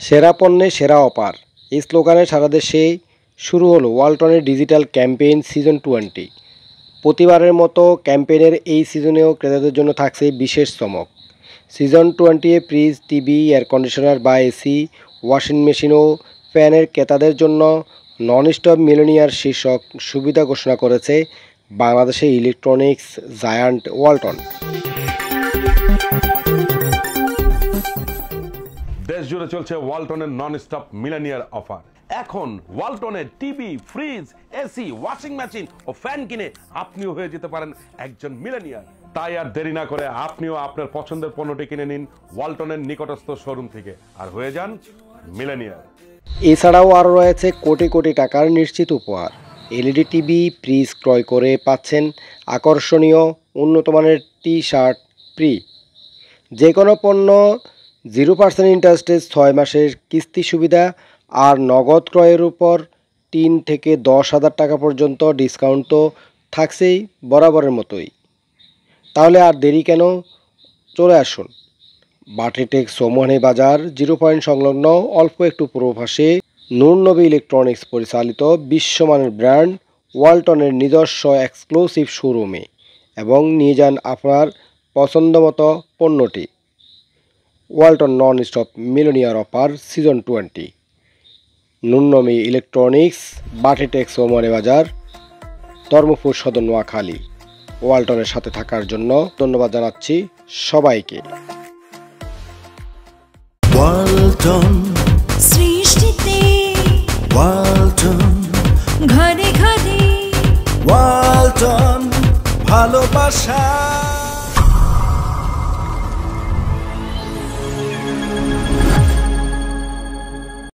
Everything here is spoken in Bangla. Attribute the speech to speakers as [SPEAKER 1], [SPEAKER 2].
[SPEAKER 1] সেরা পণ্যে সেরা অফার, এই স্লোগানে সারা দেশে শুরু হলো ওয়ালটনের ডিজিটাল ক্যাম্পেইন সিজন 20। প্রতিবারের মতো ক্যাম্পেইনের এই সিজনেও ক্রেতাদের জন্য থাকছে বিশেষ চমক। Season 20 fridge, TV, air conditioner বা এসি, ওয়াশিং মেশিন ও ফ্যানের ক্রেতাদের জন্য নন স্টপ মিলিয়নিয়ার শীর্ষক সুবিধা ঘোষণা করেছে বাংলাদেশের ইলেকট্রনিক্স জায়ান্ট ওয়ালটন।
[SPEAKER 2] দেশ জুড়ে চলছে ওয়ালটনের নন স্টপ মিলিয়নিয়ার অফার। এখন ওয়ালটনের TV, fridge, AC, washing machine ও ফ্যান কিনে আপনিও হয়ে যেতে পারেন একজন মিলিয়নিয়ার। তাই আর দেরি না করে আপনিও আপনার পছন্দের পণ্যটি কিনে নিন ওয়ালটনের নিকটস্থ শোরুম থেকে আর হয়ে যান মিলিয়নিয়ার।
[SPEAKER 1] এছাড়াও আরও রয়েছে কোটি কোটি টাকার নিশ্চিত উপহার। এলইডি টিভি, ফ্রিজ ক্রয় করে পাচ্ছেন আকর্ষণীয় উন্নতমানের টি-শার্ট ফ্রি। যে কোনো পণ্য 0% ইন্টারেস্টে 6 মাসের কিস্তি সুবিধা আর নগদ ক্রয়ের উপর 3 থেকে 10,000 টাকা পর্যন্ত ডিসকাউন্ট তো থাকছেই বরাবরের মতোই। তাহলে আর দেরি কেন, চলে আসুন বাটিটেক সোমোহানি বাজার 0 পয়েন্ট সংলগ্ন অল্প একটু পূর্বপাশে নূর নবী ইলেকট্রনিক্স পরিচালিত বিশ্বমানের ব্র্যান্ড ওয়ালটনের নিজস্ব এক্সক্লুসিভ শোরুমে এবং নিয়ে যান আপনার পছন্দমতো পণ্যটি। ওয়ালটন নন স্টপ মিলিয়নিয়ার অফার সিজন 20, নূর নবী ইলেকট্রনিক্স, বাটিটেক সোমোহানি বাজার, ধর্মপুর সদর, নোয়াখালী। ওয়ালটনের সাথে থাকার জন্য ধন্যবাদ জানাচ্ছি সবাইকে।
[SPEAKER 3] ওয়ালটন
[SPEAKER 4] সৃষ্টিতে,
[SPEAKER 3] ওয়ালটন
[SPEAKER 4] ঘরে ঘরে
[SPEAKER 3] ওয়ালটন ভালোবাসা।